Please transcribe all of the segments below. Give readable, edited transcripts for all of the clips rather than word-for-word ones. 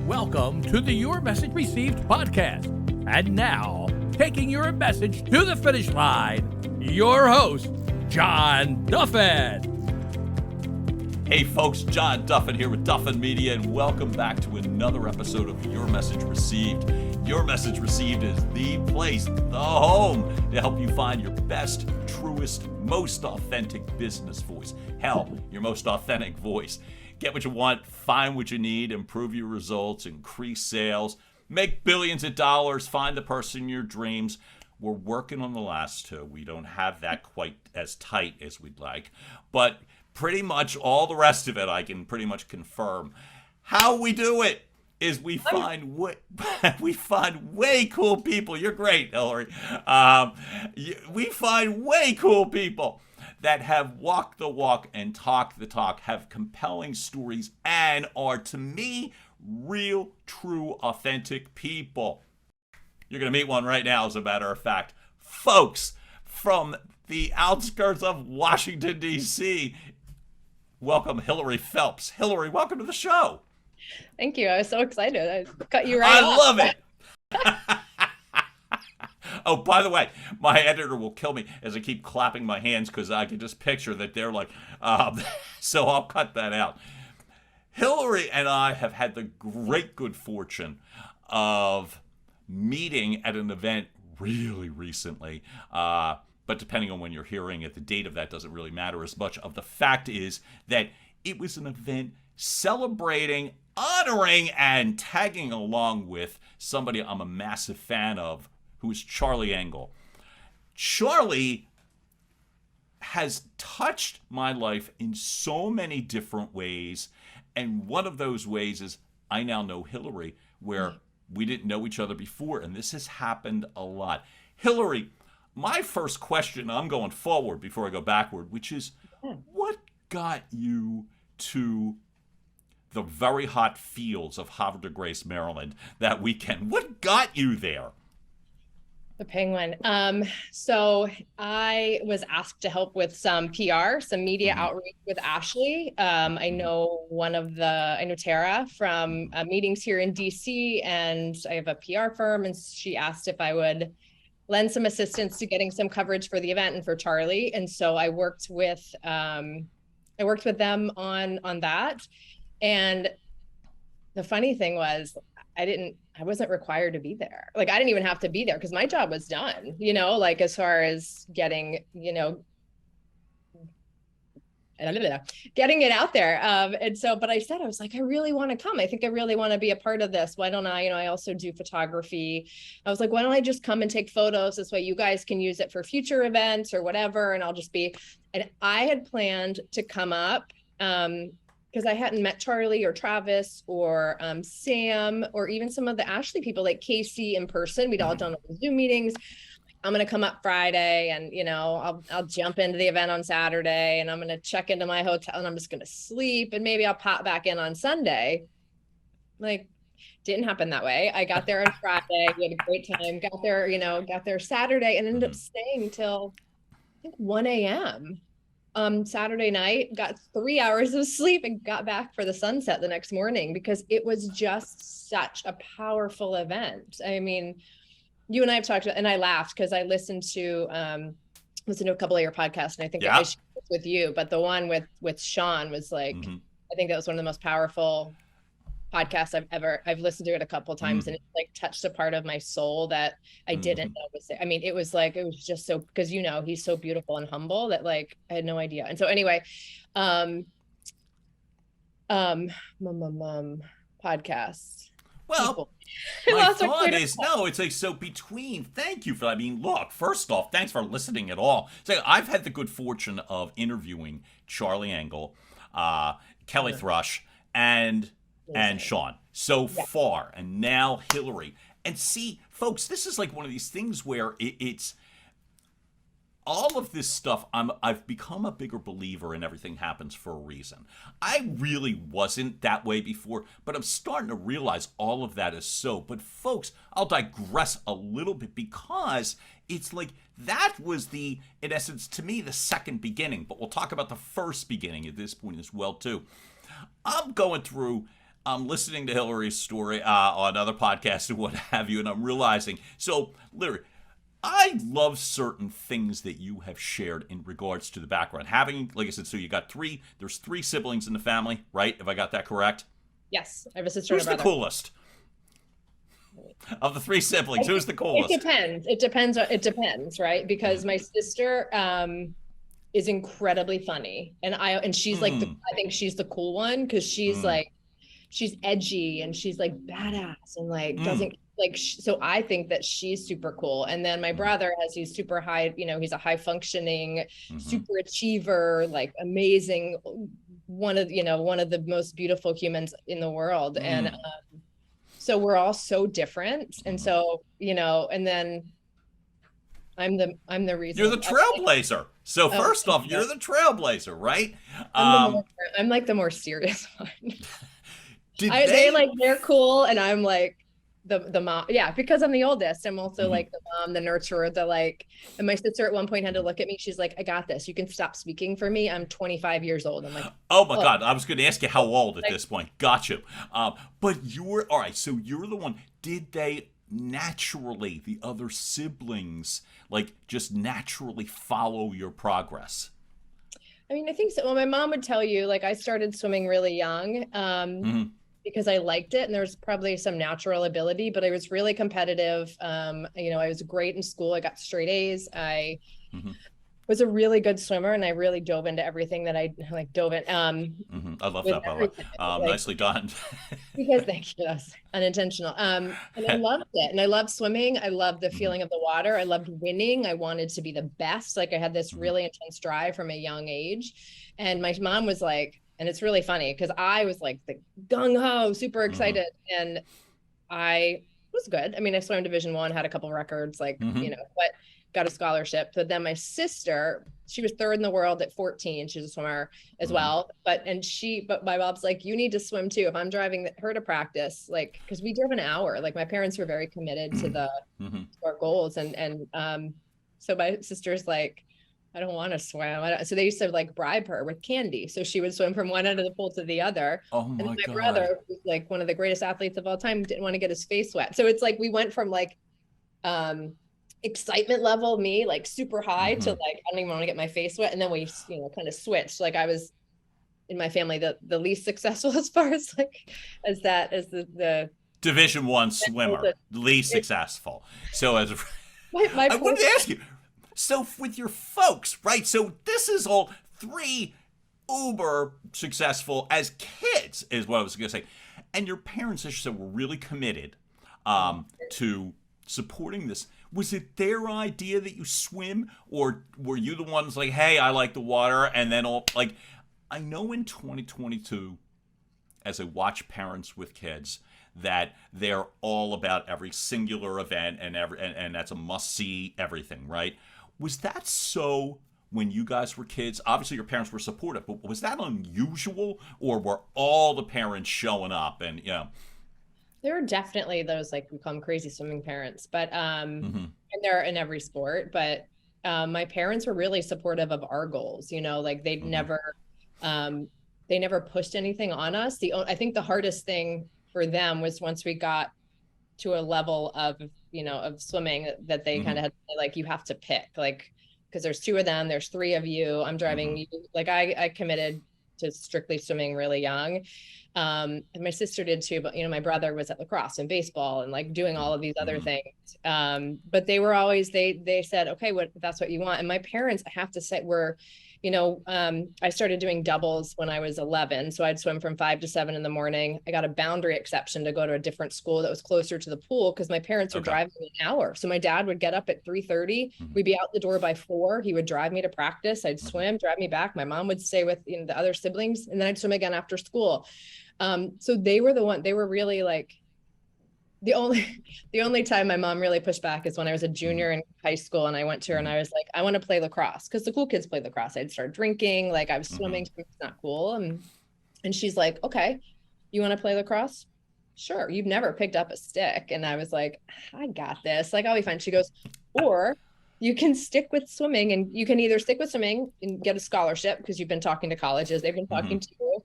Welcome to the Your Message Received podcast. And now, taking your message to the finish line, your host, John Duffin. Hey folks, John Duffin here with Duffin Media, and welcome back to another episode of Your Message Received. Your Message Received is the place, the home, to help you find your best, truest, most authentic business voice. Hell, your most authentic voice. Get what you want, find what you need, improve your results, increase sales, make billions of dollars, find the person in your dreams. We're working on the last two. We don't have that quite as tight as we'd like, but pretty much all the rest of it I can pretty much confirm. How we do it is we find way cool people. You're great, Hilary. We find way cool people that have walked the walk and talked the talk, have compelling stories, and are, to me, real, true, authentic people. You're going to meet one right now, as a matter of fact. Folks from the outskirts of Washington, D.C., welcome Hilary Phelps. Hilary, welcome to the show. Thank you. I was so excited. I cut you right off. I love it. Oh, by the way, my editor will kill me as I keep clapping my hands because I can just picture that they're like, so I'll cut that out. Hilary and I have had the great good fortune of meeting at an event really recently. But depending on when you're hearing it, the date of that doesn't really matter as much. Of the fact is that it was an event celebrating, honoring, and tagging along with somebody I'm a massive fan of, who is Charlie Engle. Charlie has touched my life in so many different ways, and one of those ways is I now know Hilary, where we didn't know each other before, and this has happened a lot. Hilary, my first question, I'm going forward before I go backward, which is, what got you to the very hot fields of Havre de Grace, Maryland that weekend? What got you there? The Penguin. So I was asked to help with some PR, some media outreach with Ashley. I know Tara from meetings here in DC, and I have a PR firm, and she asked if I would lend some assistance to getting some coverage for the event and for Charlie. And so I worked with them on that. And the funny thing was, I wasn't required to be there. Like, I didn't even have to be there because my job was done, like as far as getting it out there. And so, but I was like, I really want to come. I think I really want to be a part of this. Why don't I, I also do photography. I was like, why don't I just come and take photos? This way you guys can use it for future events or whatever. And and I had planned to come up, because I hadn't met Charlie or Travis or Sam or even some of the Ashley people like Casey in person. We'd all done Zoom meetings. I'm going to come up Friday and, I'll jump into the event on Saturday and I'm going to check into my hotel and I'm just going to sleep and maybe I'll pop back in on Sunday. Like, didn't happen that way. I got there on Friday. We had a great time. Got there Saturday and ended up staying till I think 1 a.m. Saturday night, got 3 hours of sleep and got back for the sunset the next morning because it was just such a powerful event. I mean, you and I have talked about, and I laughed because I listened to a couple of your podcasts, and I think I shared this with you, but the one with Sean was like, I think that was one of the most powerful podcasts I've listened to it a couple of times, and it like touched a part of my soul that I didn't know was there. I mean, it was just so, because he's so beautiful and humble that like I had no idea. And so anyway, podcast. Well, my thought is, it's like, so between, thank you for that. I mean, look, first off, thanks for listening at all. So I've had the good fortune of interviewing Charlie Engle, Kelly Thrush, and Sean so far, and now Hilary. And see, folks, this is like one of these things where it's all of this stuff. I've become a bigger believer in everything happens for a reason. I really wasn't that way before, but I'm starting to realize all of that is so. But folks, I'll digress a little bit because it's like that was in essence, to me, the second beginning. But we'll talk about the first beginning at this point as well, too. I'm going through I'm listening to Hilary's story on other podcasts and what have you, and I'm realizing, so Larry, I love certain things that you have shared in regards to the background. Having, like I said, so you got there's three siblings in the family, right? If I got that correct? Yes, I have a sister Who's and a the brother. coolest? Of the three siblings, who's the coolest? It depends, right? Because my sister is incredibly funny, and she's like I think she's the cool one because she's like she's edgy and she's like badass and like doesn't like so I think that she's super cool. And then my brother he's super high, he's a high functioning super achiever, like amazing, one of the most beautiful humans in the world. And so we're all so different. And so, and then I'm the reason. You're the trailblazer. So first off, you're the trailblazer, right? I'm like the more serious one. They're cool, and I'm like the mom. Yeah, because I'm the oldest. I'm also like the mom, the nurturer, and my sister at one point had to look at me. She's like, I got this. You can stop speaking for me. I'm 25 years old. I'm like, oh my God. I was going to ask you how old at this point. Got you. But all right. So you're the one. Did they naturally, the other siblings, like just naturally follow your progress? I mean, I think so. Well, my mom would tell you, like, I started swimming really young. Because I liked it, and there's probably some natural ability, but I was really competitive. I was great in school. I got straight A's. I was a really good swimmer, and I really dove into everything that I dove in. I love that, by the way. Nicely done. Because thank you. That's unintentional. And I loved it, and I loved swimming. I loved the feeling of the water. I loved winning. I wanted to be the best. Like I had this really intense drive from a young age, and my mom was like. And it's really funny because I was like the gung-ho, super excited. And I was good. I mean, I swam Division I, had a couple records, but got a scholarship. But then my sister, she was third in the world at 14. She's a swimmer as well. But my mom's like, you need to swim too. If I'm driving her to practice, like, because we drove an hour, like my parents were very committed to to our goals. And so my sister's like, I don't want to swim. So they used to like bribe her with candy. So she would swim from one end of the pool to the other. Oh my God. God. Brother, who's like one of the greatest athletes of all time, didn't want to get his face wet. So it's like we went from like excitement level, me like super high to like, I don't even want to get my face wet. And then we, kind of switched. Like I was in my family, the least successful as far as the Division I swimmer, least successful. So as I wanted to ask you, so with your folks, right? So this is all three uber successful as kids is what I was going to say. And your parents, as you said, were really committed to supporting this. Was it their idea that you swim, or were you the ones like, hey, I like the water? And then I know in 2022, as I watch parents with kids, that they're all about every singular event and that's a must-see everything, right? Was that so when you guys were kids? Obviously, your parents were supportive, but was that unusual, or were all the parents showing up? And there are definitely those, like we call them crazy swimming parents, but and they're in every sport. But my parents were really supportive of our goals. Like they'd never pushed anything on us. I think the hardest thing for them was once we got to a level of swimming that they kind of had to say, like, you have to pick, like, because there's two of them, there's three of you, I'm driving you. Like I committed to strictly swimming really young. And my sister did too, but my brother was at lacrosse and baseball and like doing all of these other things. But they were always, they said, okay, if that's what you want. And my parents, I have to say, were, I started doing doubles when I was 11. So I'd swim from 5 to 7 in the morning. I got a boundary exception to go to a different school that was closer to the pool because my parents were driving me an hour. So my dad would get up at 3:30. We'd be out the door by 4. He would drive me to practice. I'd swim, drive me back. My mom would stay with the other siblings, and then I'd swim again after school. So they were really like, the only time my mom really pushed back is when I was a junior in high school, and I went to her and I was like, I want to play lacrosse because the cool kids play lacrosse. I'd start drinking, like I was swimming, it's not cool. And she's like, okay, you want to play lacrosse? Sure. You've never picked up a stick. And I was like, I got this. Like, I'll be fine. She goes, or you can stick with swimming, and you can either stick with swimming and get a scholarship because you've been talking to colleges, they've been talking to you,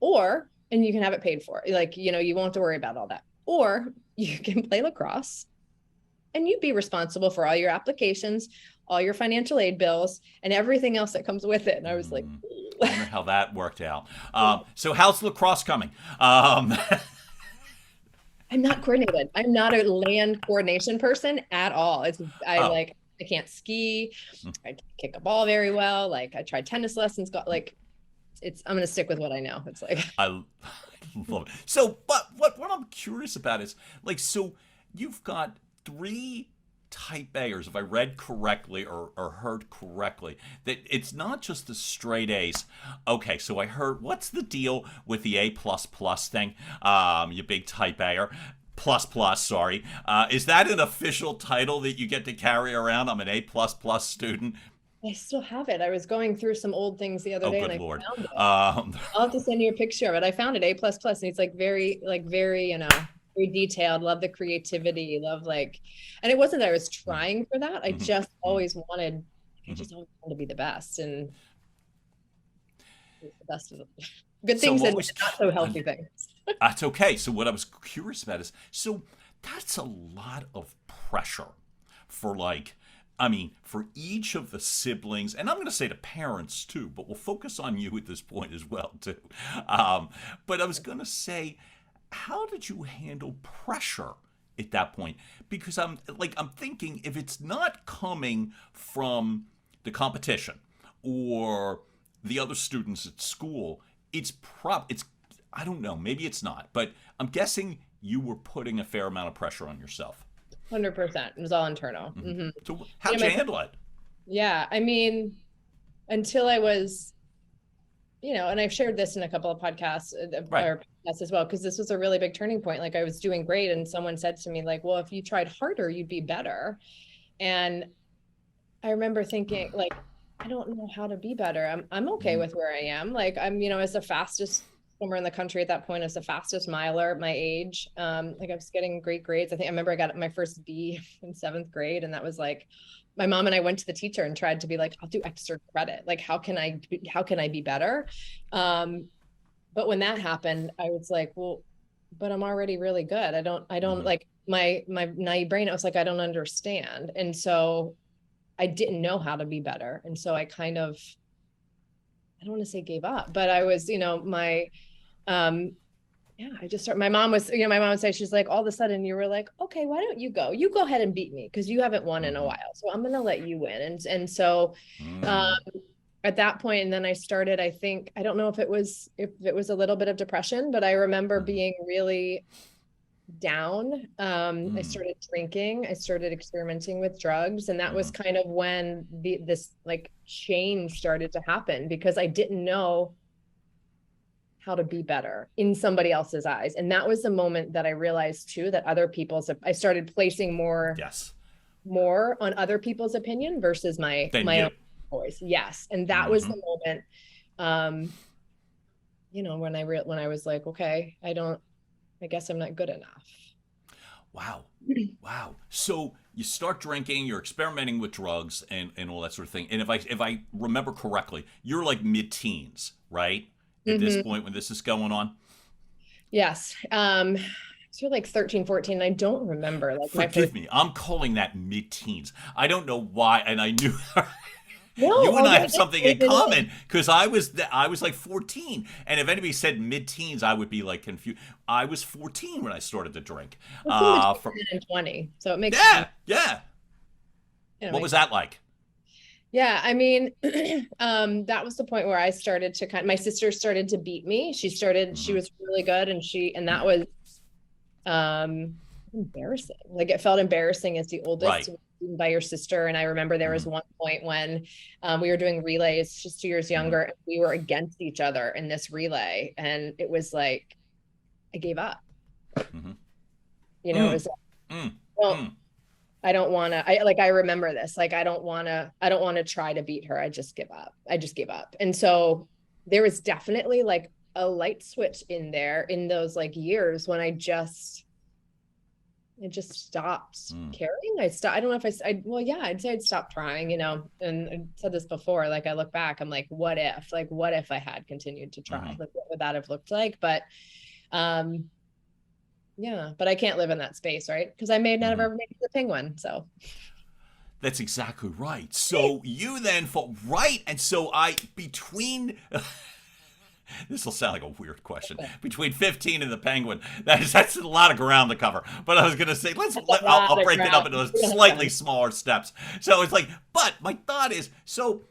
or and you can have it paid for. Like, you won't have to worry about all that. Or you can play lacrosse and you be responsible for all your applications, all your financial aid bills, and everything else that comes with it. And I was like, I wonder how that worked out. So how's lacrosse coming? I'm not coordinated. I'm not a land coordination person at all. I can't ski. I can't kick a ball very well. Like I tried tennis lessons, I'm going to stick with what I know. It's like, I love it. So, but what I'm curious about is like, so you've got 3 type A's, if I read correctly or heard correctly, that it's not just the straight A's. Okay, so I heard, what's the deal with the A++ thing? You big type A sorry. Is that an official title that you get to carry around? I'm an A++ student. I still have it. I was going through some old things the other day and I Lord. found it. I'll have to send you a picture of it. I found it, A++, and it's like very, very detailed. Love the creativity. Love and it wasn't that I was trying for that. I just always wanted, to be the best, and the best of the good things and not so healthy things. That's okay. So what I was curious about is, so that's a lot of pressure for for each of the siblings, and I'm going to say the parents too, but we'll focus on you at this point as well too. But I was going to say, how did you handle pressure at that point? Because I'm thinking, if it's not coming from the competition or the other students at school, it's I don't know, maybe it's not, but I'm guessing you were putting a fair amount of pressure on yourself. 100%. It was all internal. Mm-hmm. So how'd you handle it? Yeah, I mean, until I was, and I've shared this in a couple of podcasts, or podcasts as well, because this was a really big turning point. Like I was doing great, and someone said to me, like, well, if you tried harder, you'd be better. And I remember thinking, like, I don't know how to be better. I'm okay with where I am. Like I'm, as the fastest swimmer in the country at that point, as the fastest miler at my age. Like I was getting great grades. I remember I got my first B in 7th grade, and that was like, my mom and I went to the teacher and tried to be like, I'll do extra credit. Like, how can I be better? But when that happened, I was like, well, but I'm already really good. I don't like my naive brain. I was like, I don't understand. And so I didn't know how to be better. And so I kind of, I don't want to say gave up, but I was, I just started, my mom would say, she's like, all of a sudden you were like, okay, why don't you go ahead and beat me? Cause you haven't won in a while. So I'm going to let you win. And so, at that point, and then I started, I think, I don't know if it was a little bit of depression, but I remember being really down. I started drinking, I started experimenting with drugs. And that was kind of when this like change started to happen, because I didn't know how to be better in somebody else's eyes. And that was the moment that I realized too, that I started placing more on other people's opinion versus my own voice. Yes. And that was the moment, when I was like, okay, I guess I'm not good enough. Wow. Wow. So you start drinking, you're experimenting with drugs and all that sort of thing. And if I remember correctly, you're like mid-teens, right? At this point when this is going on? Yes. So like 13, 14. I don't remember. Like Forgive me. I'm calling that mid-teens. I don't know why. And I knew no, you and I have something in common, because I was like 14. And if anybody said mid-teens, I would be like confused. I was 14 when I started to drink. From 20. So it makes sense. Yeah. What was that like? Yeah, I mean, that was the point where I started to my sister started to beat me. She was really good. And that was embarrassing. Like it felt embarrassing as the oldest to be beaten by your sister. And I remember there was one point when we were doing relays, she's 2 years younger, and we were against each other in this relay. And it was like, I gave up. It was like, well, I don't want to, I remember this, like, I don't want to try to beat her. I just gave up. And so there was definitely like a light switch in those like years when I just just stopped caring. I don't know if well, yeah, I'd say I'd stopped trying, and I said this before, like I look back, I'm like, what if I had continued to try? Like, what would that have looked like? But, yeah, but I can't live in that space, right? Because I may never make the penguin, so. That's exactly right. So you then fought, right? And so between, this will sound like a weird question, between 15 and the penguin, that's a lot of ground to cover. But I was going to say, I'll break it up into slightly smaller steps. So it's like, but my thought is, so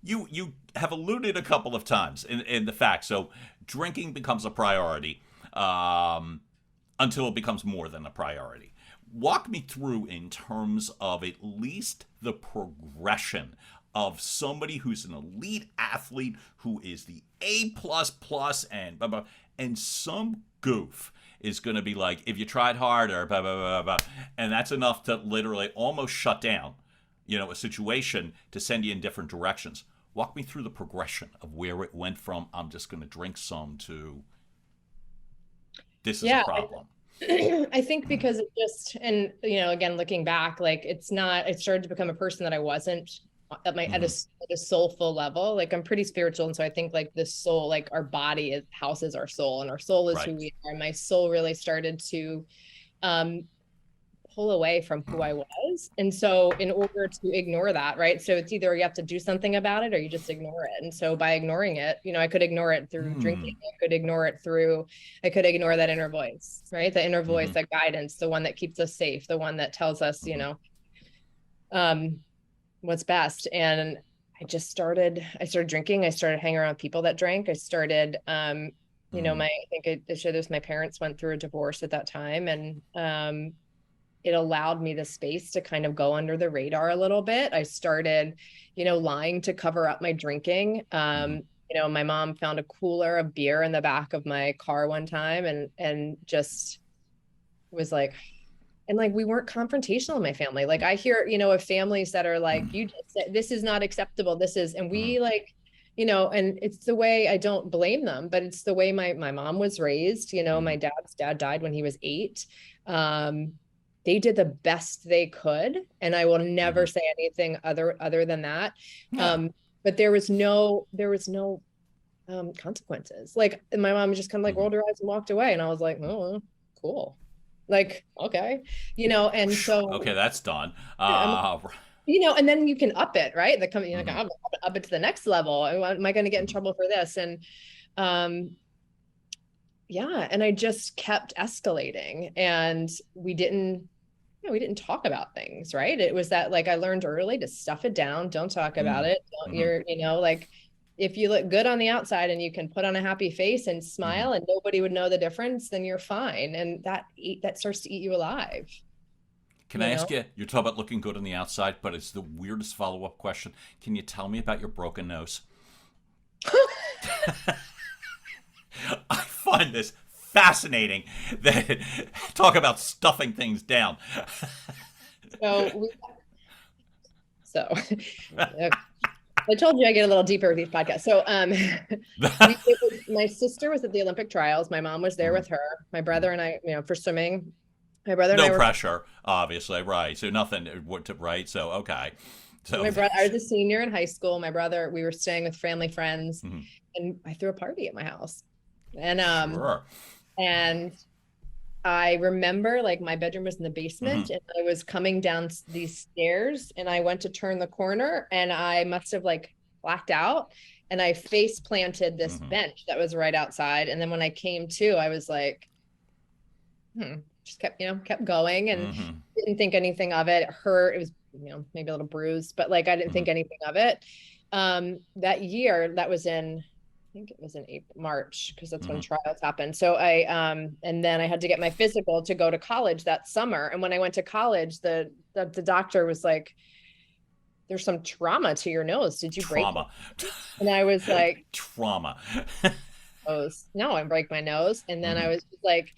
you have alluded a couple of times in the fact, so drinking becomes a priority until it becomes more than a priority. Walk me through in terms of at least the progression of somebody who's an elite athlete, who is the A++ and blah, blah, and some goof is going to be like, if you tried harder, blah, blah, blah, blah, and that's enough to literally almost shut down, a situation to send you in different directions. Walk me through the progression of where it went from, I'm just going to drink some, to this is a problem. I think because it just, and again, looking back, like I started to become a person that I wasn't at a soulful level. Like I'm pretty spiritual. And so I think like the soul, like our body houses our soul, and our soul is who we are. My soul really started to pull away from who I was. And so in order to ignore that, right? So it's either you have to do something about it or you just ignore it. And so by ignoring it, I could ignore it through drinking. I could ignore that inner voice, right? The inner voice, that guidance, the one that keeps us safe, the one that tells us, what's best. And I started drinking. I started hanging around people that drank. I started, I think I shared this, my parents went through a divorce at that time. And, it allowed me the space to kind of go under the radar a little bit. I started, lying to cover up my drinking. My mom found a cooler of beer in the back of my car one time and just was like, and like, we weren't confrontational in my family. Like I hear, of families that are like, you just said, this is not acceptable. This is, and we like, and it's the way, I don't blame them, but it's the way my mom was raised. My dad's dad died when he was 8. They did the best they could, and I will never say anything other than that. But there was no consequences. Like my mom just kind of like rolled her eyes and walked away, and I was like, oh, cool, like okay, and so okay, that's done. And then you can up it, right? Like I'm up it to the next level. Am I going to get in trouble for this? And and I just kept escalating, and we didn't talk about things, right? It was that, like, I learned early to stuff it down. Don't talk about it. You're, like, if you look good on the outside and you can put on a happy face and smile and nobody would know the difference, then you're fine. And that starts to eat you alive. Can I ask you, you're talking about looking good on the outside, but it's the weirdest follow-up question. Can you tell me about your broken nose? I find this fascinating. That talk about stuffing things down. I told you I get a little deeper with these podcasts. So my sister was at the Olympic trials. My mom was there with her. My brother and I, for swimming. My brother and I were, pressure, obviously, right? So nothing, right? So okay. So my brother, I was a senior in high school. My brother, we were staying with family friends, and I threw a party at my house. And and I remember, like, my bedroom was in the basement, and I was coming down these stairs, and I went to turn the corner, and I must have like blacked out, and I face planted this bench that was right outside. And then when I came to, I was like, just kept going, and didn't think anything of it. It hurt. It was, maybe a little bruised, but like, I didn't think anything of it. That year, that was in, I think it was in March, because that's when trials happened. So and then I had to get my physical to go to college that summer. And when I went to college, the doctor was like, there's some trauma to your nose. Did you break it? And I was like, trauma. No, I break my nose. And then I was like,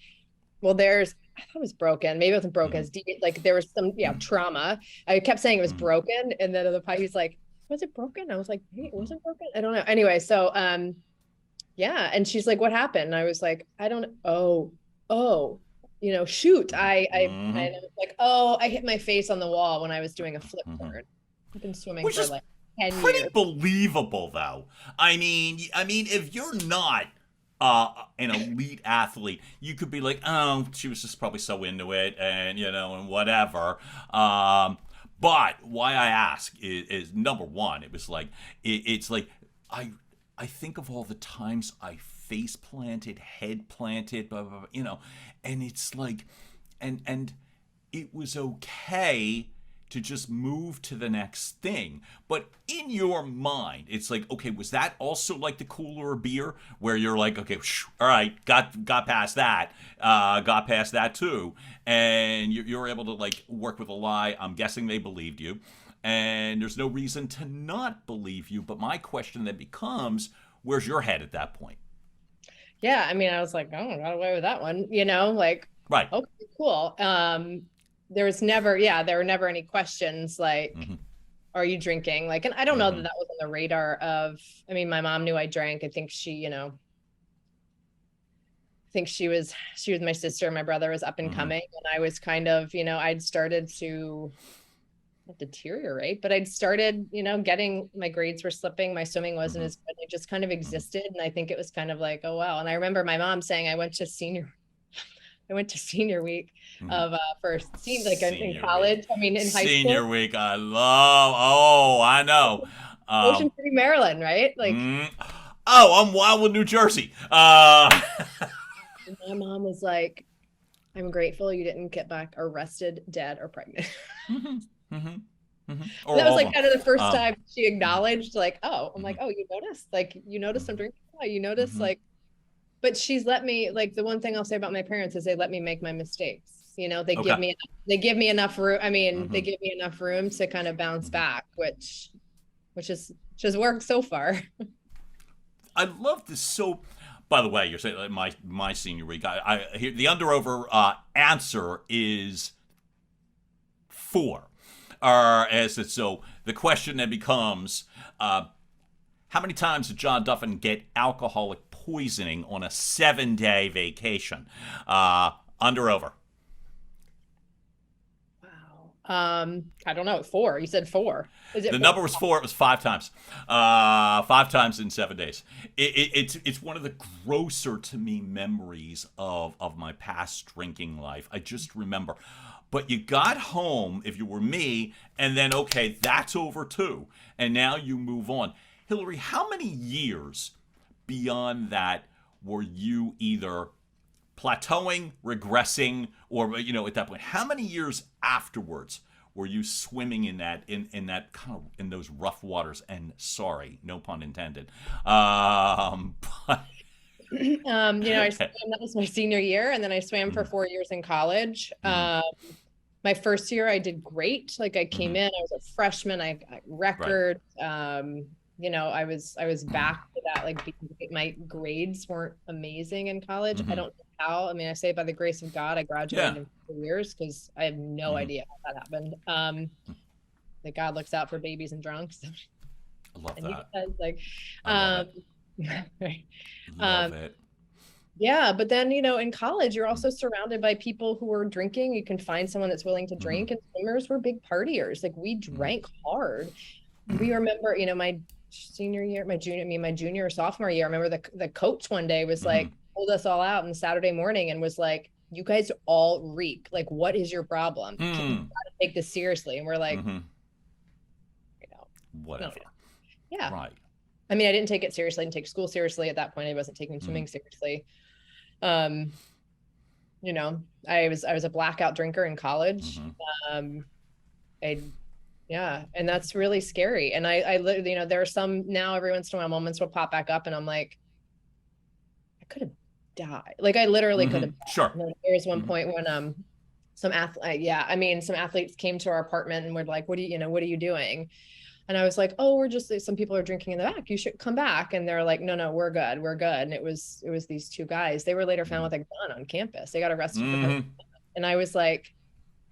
well, I thought it was broken. Maybe it wasn't broken. It's deep. Like there was some, trauma. I kept saying it was broken. And then he's like, was it broken? I was like, hey, it wasn't broken. I don't know. Anyway, so, and she's like, what happened? And I was like, I don't know. shoot, I was like, oh, I hit my face on the wall when I was doing a flip board. I've been swimming Which for is like 10 pretty years. believable, though. I mean, if you're not an elite athlete, you could be like, oh, she was just probably so into it, and and whatever. But why I ask is number one, it was like it's like I think of all the times I face planted, head planted, blah, blah, blah, and it's like, and it was okay to just move to the next thing. But in your mind, it's like, okay, was that also like the cooler beer where you're like, okay, all right, got past that, got past that too, and you're able to like work with a lie. I'm guessing they believed you, and there's no reason to not believe you. But my question then becomes, where's your head at that point? Yeah, I mean, I was like, oh, got away with that one, like, right, okay, cool. There were never any questions like, are you drinking? Like, and I don't know that was on the radar of, I mean, my mom knew I drank. I think she was my sister. My brother was up and coming, and I was kind of, I'd started to not deteriorate, but I'd started, getting, my grades were slipping. My swimming wasn't as good. I just kind of existed. And I think it was kind of like, oh, wow. And I remember my mom saying, I went to senior week of in college. Week. I mean, in high school. Senior week, I love. Oh, I know. Ocean City, Maryland, right? Like, oh, I'm Wildwood, New Jersey. My mom was like, "I'm grateful you didn't get back arrested, dead, or pregnant." Or that was like kind of the first time she acknowledged, like, "Oh," I'm like, "Oh, you noticed? Like, you noticed I'm drinking? Oh, you noticed?" Like. But she's let me, like, the one thing I'll say about my parents is they let me make my mistakes. They give me enough room. I mean, they give me enough room to kind of bounce back, which has worked so far. I love this. So, by the way, you're saying like my senior week. I hear the under-over answer is 4. So the question then becomes, how many times did John Duffin get alcoholic poisoning on a 7-day vacation? Under over. Wow. I don't know. 4. You said 4. Is it the 4? Number was 4. It was 5 times. 5 times in 7 days. It's one of the grosser to me memories of my past drinking life. I just remember. But you got home, if you were me, and then, okay, that's over too. And now you move on. Hilary, how many years beyond that were you either plateauing, regressing, or at that point, how many years afterwards were you swimming in that kind of in those rough waters? And sorry, no pun intended. But I swam, that was my senior year, and then I swam for 4 years in college. My first year I did great. Like, I came in, I was a freshman, I got record. Right. I was back to that, like, my grades weren't amazing in college. I don't know how. I mean, I say by the grace of God, I graduated in 4 years, because I have no idea how that happened. That God looks out for babies and drunks. I love and that. He says, like, love it. Yeah, but then, in college, you're also surrounded by people who are drinking. You can find someone that's willing to drink, and swimmers were big partiers. Like, we drank hard. We remember, my senior year, my junior or sophomore year, I remember the coach one day was like, pulled us all out on Saturday morning and was like, "You guys all reek. Like, what is your problem? You gotta take this seriously." And we're like, whatever. Yeah. Right. I mean, I didn't take it seriously. I didn't take school seriously at that point. I wasn't taking swimming seriously. I was a blackout drinker in college. And that's really scary. And I literally, there are some now, every once in a while, moments will pop back up, and I'm like, I could have died. Like, I literally could have. Sure. There was one point when some athletes came to our apartment and were like, what are you doing? And I was like, oh, some people are drinking in the back. You should come back. And they're like, no, we're good. And it was these 2 guys. They were later found with a gun on campus. They got arrested for and I was like,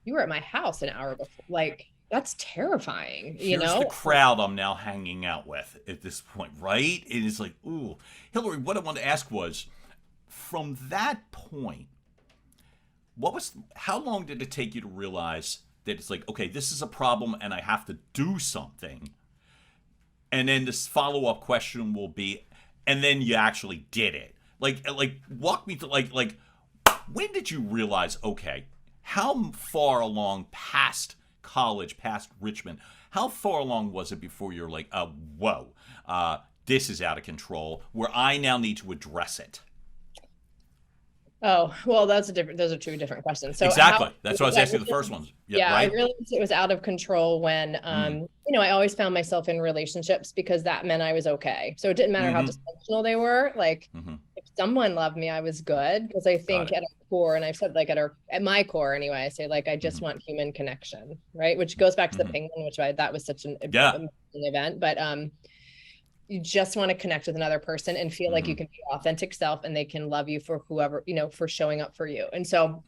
you were at my house an hour before. Like, that's terrifying. Here's the crowd I'm now hanging out with at this point, right? It is like, ooh. Hilary, what I wanted to ask was, from that point, how long did it take you to realize that it's like, okay, this is a problem and I have to do something? And then this follow-up question will be, and then you actually did it. Like walk me through, like when did you realize, okay, how far along past college, past Richmond, how far along was it before you're like, whoa, this is out of control, where I now need to address it? Oh, well, those are two different questions. So exactly. That's what I was asking the first ones. Yeah, right? I realized it was out of control when, I always found myself in relationships because that meant I was okay. So it didn't matter how dysfunctional they were. Like if someone loved me, I was good. Because I think at our core, and I've said like at my core anyway, I say like, I just want human connection, right? Which goes back to the penguin, which that was such an amazing event. But you just want to connect with another person and feel like you can be your authentic self and they can love you for whoever, for showing up for you. And so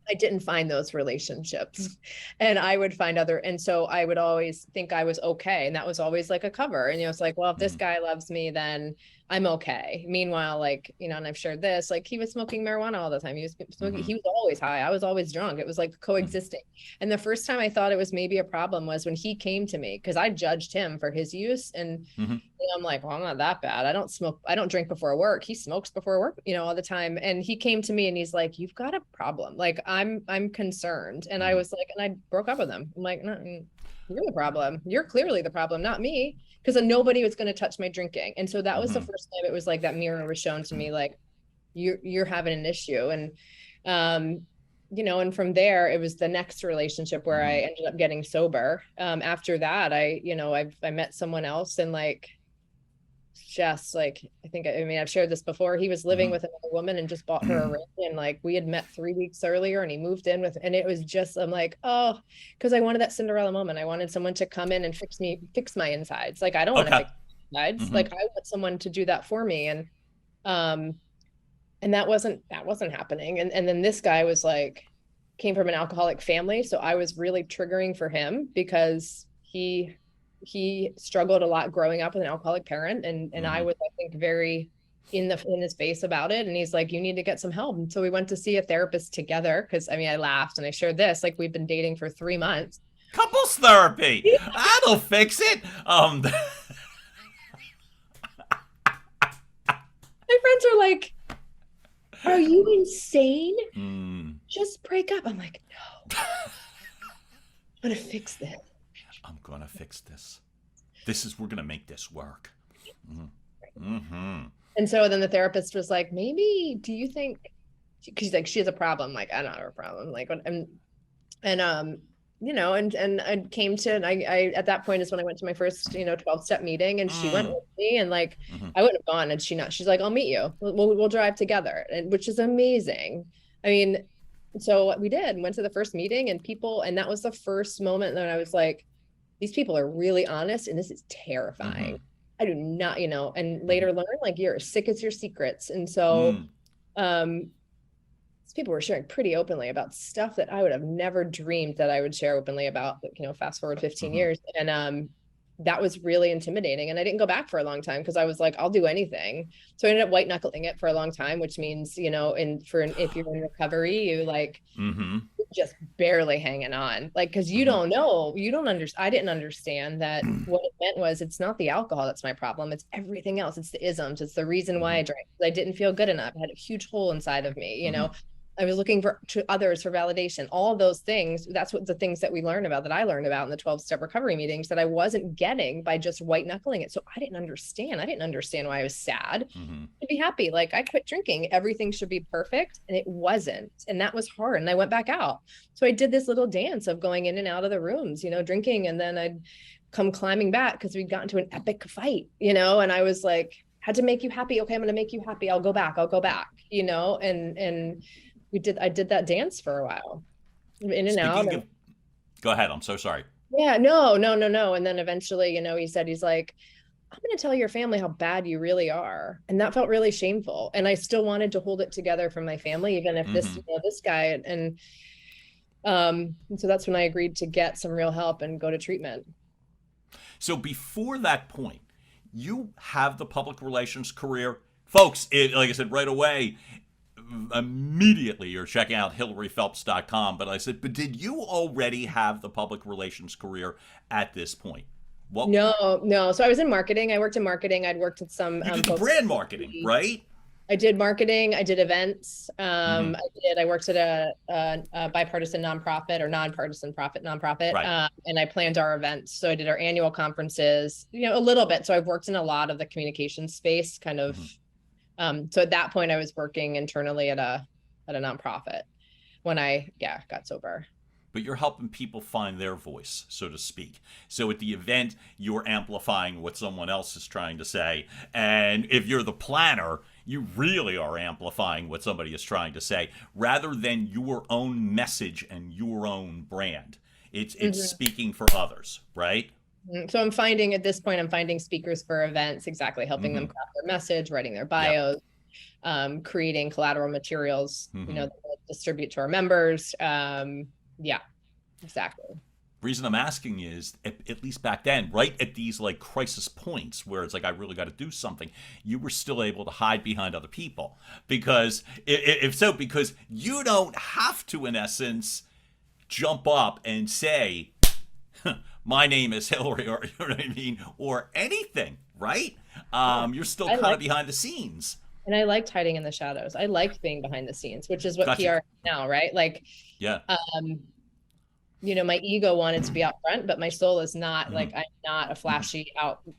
I didn't find those relationships, and I would find and so I would always think I was okay. And that was always like a cover. And it's like, well, if this guy loves me, then I'm okay. Meanwhile, like, and I've shared this, like he was smoking marijuana all the time. He was smoking, he was always high. I was always drunk. It was like coexisting. And the first time I thought it was maybe a problem was when he came to me, because I judged him for his use. And I'm like, well, I'm not that bad. I don't smoke. I don't drink before work. He smokes before work, all the time. And he came to me and he's like, you've got a problem. Like, I'm concerned. And I was like, and I broke up with him. I'm like, no, you're the problem. You're clearly the problem, not me. Because nobody was going to touch my drinking. And so that was the first time it was like that mirror was shown to me, like, you're having an issue. And, and from there, it was the next relationship where I ended up getting sober. After that, I met someone else, and like, just like, I've shared this before. He was living with another woman and just bought her a ring. And like, we had met 3 weeks earlier and he moved in and it was just, I'm like, oh, because I wanted that Cinderella moment. I wanted someone to come in and fix my insides. Like, I don't want to fix my insides. Like, I want someone to do that for me. And that wasn't happening. And then this guy was like, came from an alcoholic family. So I was really triggering for him because he struggled a lot growing up with an alcoholic parent. And I was, I think, very in his face about it. And he's like, you need to get some help. And so we went to see a therapist together. Cause I laughed and I shared this, like, we've been dating for 3 months. Couples therapy. That'll fix it. My friends are like, are you insane? Just break up. I'm like, no, I'm going to fix this. I'm going to fix this. We're going to make this work. And so then the therapist was like, maybe, do you think, she's like, she has a problem. Like, I don't have a problem. Like, and I came to, and I, at that point is when I went to my first, 12-step meeting, and she went with me, and like, I wouldn't have gone, and she's like, I'll meet you. We'll drive together. And which is amazing. I mean, so we went to the first meeting, and that was the first moment that I was like, these people are really honest, and this is terrifying. I do not, and later learn, like, you're as sick as your secrets. And so, these people were sharing pretty openly about stuff that I would have never dreamed that I would share openly about, fast forward 15 years. And, that was really intimidating. And I didn't go back for a long time because I was like, I'll do anything. So I ended up white knuckling it for a long time, which means, if you're in recovery, you like just barely hanging on, like, cause you don't know, I didn't understand that what it meant was, it's not the alcohol that's my problem. It's everything else. It's the isms. It's the reason why I drank. I didn't feel good enough. I had a huge hole inside of me, I was looking to others for validation, all those things. That's what the things that I learned about in the 12-step recovery meetings that I wasn't getting by just white knuckling it. So I didn't understand why I was sad to be happy. Like, I quit drinking. Everything should be perfect. And it wasn't. And that was hard. And I went back out. So I did this little dance of going in and out of the rooms, drinking. And then I'd come climbing back because we'd gotten to an epic fight, and I was like, had to make you happy. Okay, I'm going to make you happy. I'll go back, and I did that dance for a while, in and out. Go ahead. I'm so sorry. Yeah, no. And then eventually, he's like, I'm going to tell your family how bad you really are. And that felt really shameful. And I still wanted to hold it together from my family, even if this guy, and so that's when I agreed to get some real help and go to treatment. So before that point, you have the public relations career. Folks, like I said right away, immediately you're checking out hilaryphelps.com. But I said, but did you already have the public relations career at this point? No. So I was in marketing. I worked in marketing. I'd worked with some. You did the brand marketing, right? I did marketing. I did events. I worked at a bipartisan nonprofit or nonpartisan nonprofit. Right. And I planned our events. So I did our annual conferences, a little bit. So I've worked in a lot of the communication space kind of. So at that point I was working internally at a nonprofit when I got sober. But you're helping people find their voice, so to speak. So at the event, you're amplifying what someone else is trying to say. And if you're the planner, you really are amplifying what somebody is trying to say, rather than your own message and your own brand. It's speaking for others, right? So I'm finding speakers for events, exactly, helping them craft their message, writing their bios, creating collateral materials, that we'll distribute to our members. Yeah, exactly. Reason I'm asking is, at least back then, right at these like crisis points where it's like, I really got to do something, you were still able to hide behind other people. Because because you don't have to, in essence, jump up and say, my name is Hilary, or you know what I mean, or anything, right? You're still kind of behind the scenes. And I liked hiding in the shadows. I liked being behind the scenes, which is what PR is now, right? Like, my ego wanted to be out front, but my soul is not like, I'm not a flashy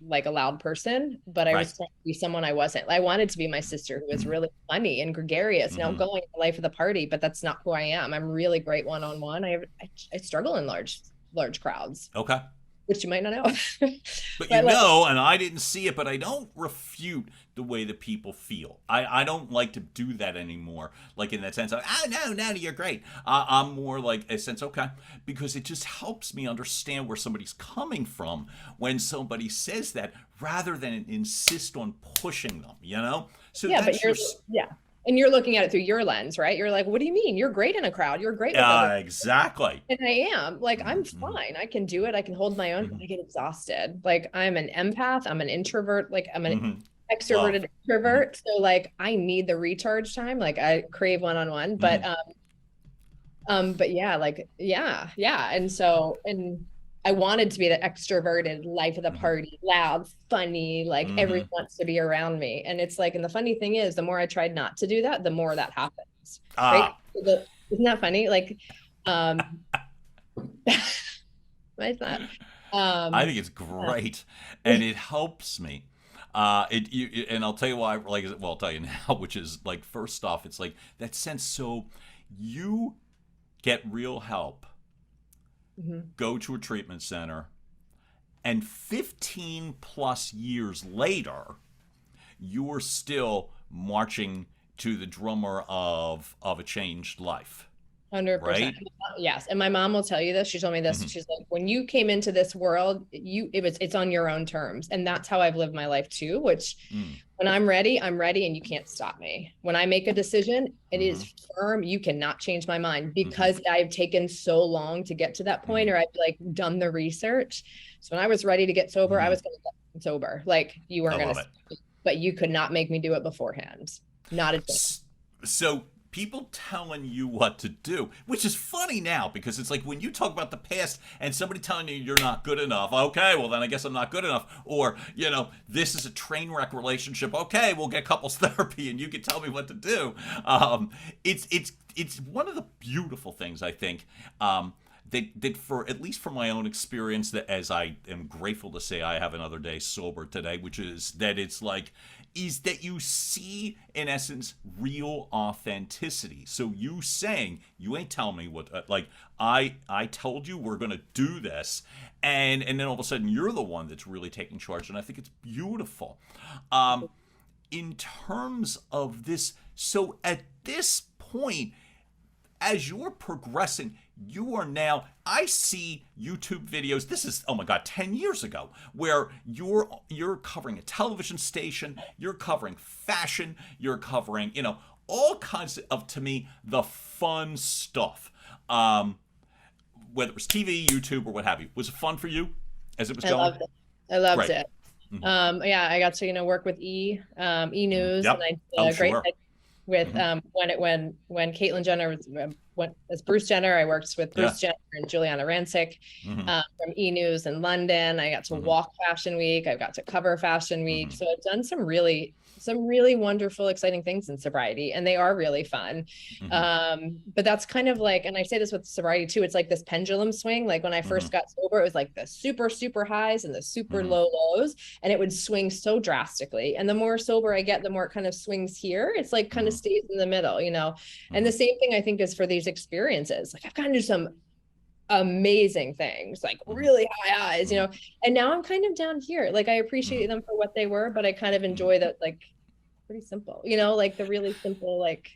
like a loud person, but I was trying to be someone I wasn't. I wanted to be my sister who was really funny and gregarious and outgoing in the life of the party, but that's not who I am. I'm really great one-on-one. I struggle in large crowds. Okay. Which you might not know. But and I didn't see it, but I don't refute the way that people feel. I don't like to do that anymore. Like in that sense of, no, you're great. I'm more like a sense, okay, because it just helps me understand where somebody's coming from when somebody says that, rather than insist on pushing them, So and you're looking at it through your lens, right? You're like, what do you mean? You're great in a crowd. You're great. Exactly. And I am. Like, I'm fine. I can do it. I can hold my own. But I get exhausted. Like, I'm an empath. I'm an introvert. Like, I'm an extroverted introvert. So, like, I need the recharge time. Like, I crave one-on-one. But, And I wanted to be the extroverted life of the party, loud, funny, like everyone wants to be around me. And it's like, and the funny thing is, the more I tried not to do that, the more that happens. Right? Isn't that funny? Like, why is that? I think it's great, and it helps me. And I'll tell you why. I'll tell you now, which is like, first off, it's like that sense. So you get real help. Go to a treatment center, and 15 plus years later, you're still marching to the drummer of a changed life. 100%. Right? Yes. And my mom will tell you this. She told me this. She's like, when you came into this world, it's on your own terms. And that's how I've lived my life too, which when I'm ready, and you can't stop me. When I make a decision, it is firm. You cannot change my mind, because I've taken so long to get to that point, or I've like done the research. So when I was ready to get sober, I was going to get sober. Like, you weren't going to, but you could not make me do it beforehand. Not a chance. So people telling you what to do, which is funny now, because it's like when you talk about the past and somebody telling you you're not good enough, okay, well then I guess I'm not good enough, or this is a train wreck relationship, okay, we'll get couples therapy and you can tell me what to do. It's one of the beautiful things, I think, that for, at least from my own experience, that, as I am grateful to say I have another day sober today, which is that it's like, is that you see, in essence, real authenticity. So you saying, you ain't telling me what, I told you we're going to do this. And then all of a sudden you're the one that's really taking charge. And I think it's beautiful. In terms of this, so at this point, as you're progressing, you are now, I see YouTube videos, this is, oh my God, 10 years ago, where you're covering a television station, you're covering fashion, you're covering, all kinds of, to me, the fun stuff. Whether it was TV, YouTube, or what have you. Was it fun for you as it was going? I loved it. I got to, work with E News, and I did a great with when Caitlyn Jenner went as Bruce Jenner. I worked with Bruce Jenner and Juliana Rancic from E! News in London. I got to walk Fashion Week. I got to cover Fashion Week. So I've done some really wonderful, exciting things in sobriety, and they are really fun. But that's kind of like, and I say this with sobriety too, it's like this pendulum swing. Like when I first got sober, it was like the super highs and the super low lows, and it would swing so drastically. And the more sober I get, the more it kind of swings here. It's like kind of stays in the middle, you know? And the same thing I think is for these experiences. Like I've gotten to some amazing things, like really high highs, you know, and now I'm kind of down here. Like I appreciate them for what they were, but I kind of enjoy that, like pretty simple, you know, like the really simple, like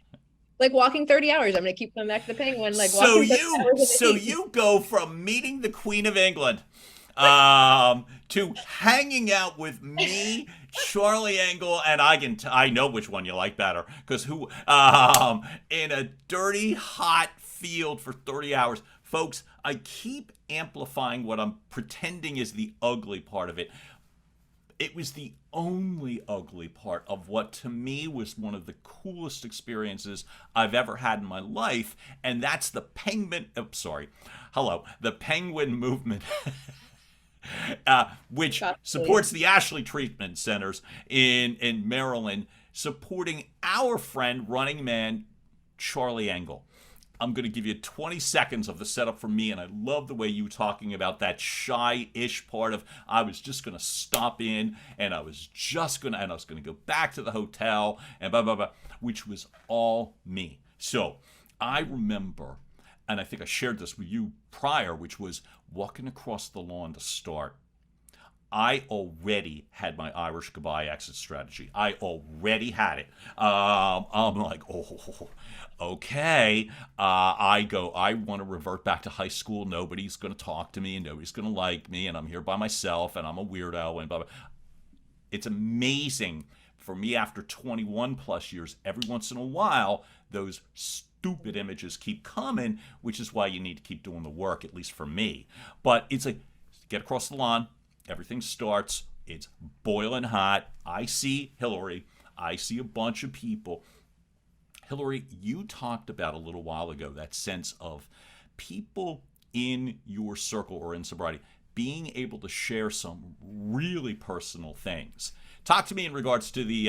walking 30 hours. I'm going to keep coming back to the Penguin. Like so you go from meeting the Queen of England to hanging out with me, Charlie Engle, and I know which one you like better, because in a dirty hot field for 30 hours. Folks, I keep amplifying what I'm pretending is the ugly part of it. It was the only ugly part of what to me was one of the coolest experiences I've ever had in my life, and that's the Penguin movement. Which supports the Ashley Treatment Centers in Maryland, supporting our friend, running man, Charlie Engle. I'm going to give you 20 seconds of the setup for me, and I love the way you were talking about that shy-ish part of I was just going to stop in, and I was going to go back to the hotel, and blah, blah, blah, which was all me. So I remember, and I think I shared this with you prior, which was walking across the lawn to start. I already had my Irish goodbye exit strategy. I already had it. I'm like, oh, okay. I want to revert back to high school. Nobody's going to talk to me and nobody's going to like me, and I'm here by myself and I'm a weirdo and blah, blah. It's amazing for me after 21 plus years, every once in a while, those stupid images keep coming, which is why you need to keep doing the work, at least for me. But it's like, get across the lawn. Everything starts, it's boiling hot. I see Hilary. I see a bunch of people. Hilary, you talked about a little while ago that sense of people in your circle or in sobriety being able to share some really personal things. Talk to me in regards to the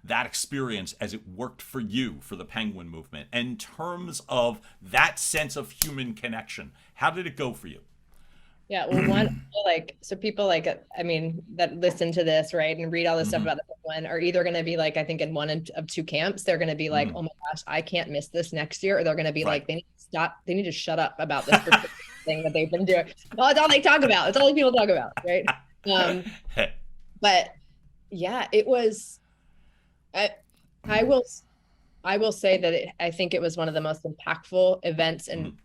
that experience as it worked for you for the Penguin movement in terms of that sense of human connection. How did it go for you? Yeah, well, so people that listen to this, right, and read all this stuff about the Penguin are either going to be like, I think in one of two camps, they're going to be like, oh my gosh, I can't miss this next year. Or they're going to be like, they need to stop. They need to shut up about this thing that they've been doing. Well, it's all they talk about. It's all people talk about, right? But yeah, it was, I will say that I think it was one of the most impactful events and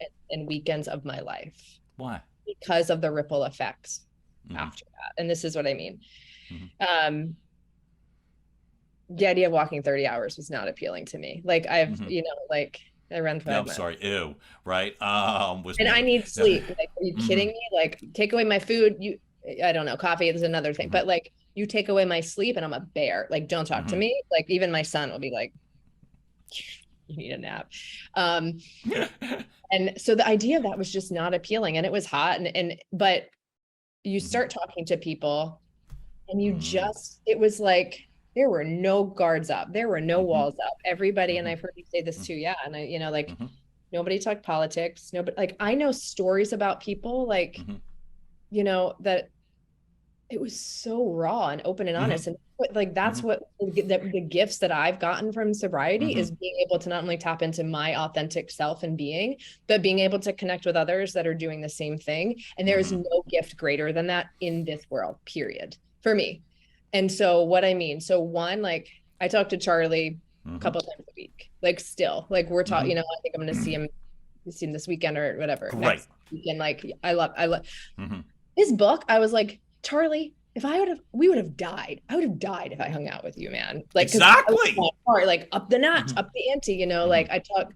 weekends of my life. Why? Because of the ripple effects after that. And this is what I mean. The idea of walking 30 hours was not appealing to me. Like I've, I run 12 I'm sorry. Ew. Right. I need sleep. Like, are you kidding me? Like take away my food. I don't know. Coffee is another thing, but like you take away my sleep and I'm a bear. Like, don't talk to me. Like even my son will be like, you need a nap. And so the idea of that was just not appealing, and it was hot but you start talking to people and it was like, there were no guards up. There were no walls up. Everybody, and I've heard you say this too. Yeah. And I, nobody talked politics. Nobody, like, I know stories about people like, that it was so raw and open and honest. And like, that's what the gifts that I've gotten from sobriety is being able to not only tap into my authentic self and being, but being able to connect with others that are doing the same thing. And there is no gift greater than that in this world, period, for me. And so what I mean, so one, like I talk to Charlie a couple of times a week, like still, like we're talking, I think I'm going to see him this weekend or whatever. Right. Next weekend. Like I love his book. I was like, Charlie, we would have died. I would have died if I hung out with you, man. Like, exactly. Like up the notch, up the ante, like I talk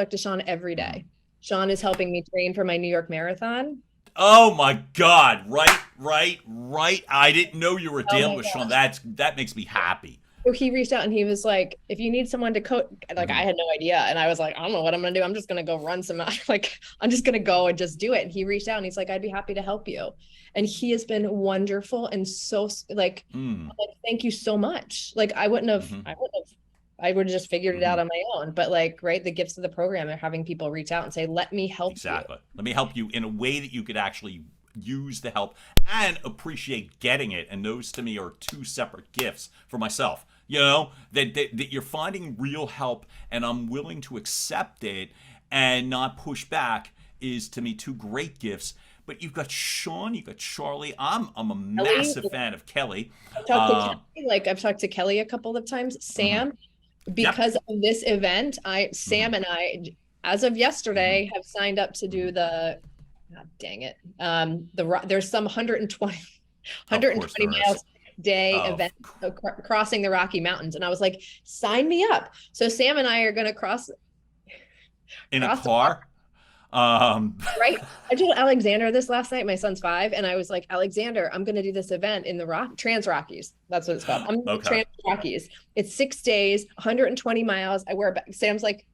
to Sean every day. Sean is helping me train for my New York Marathon. Oh my God. Right. I didn't know you were dealing with Sean. That makes me happy. So he reached out and he was like, if you need someone to coach, like I had no idea. And I was like, I don't know what I'm going to do. I'm just going to go run some, like, I'm just going to go and just do it. And he reached out and he's like, I'd be happy to help you. And he has been wonderful. And so like, thank you so much. Like I would have just figured it out on my own, but like, right. The gifts of the program are having people reach out and say, let me help you. Let me help you in a way that you could actually use the help and appreciate getting it. And those to me are two separate gifts for myself. You know, that you're finding real help and I'm willing to accept it and not push back is to me two great gifts. But you've got Sean, you've got Charlie. I'm a massive fan of Kelly. I've talked to Kelly a couple of times. Sam, because of this event, Sam and I, as of yesterday, have signed up to do the, God dang it. There's some 120 miles day event crossing the Rocky Mountains. And I was like, sign me up. So Sam and I are going to cross in a car. Right. I told Alexander this last night. My son's 5. And I was like, Alexander, I'm going to do this event in the Trans Rockies. That's what it's called. Trans Rockies. It's 6 days, 120 miles. I wear a back. Sam's like,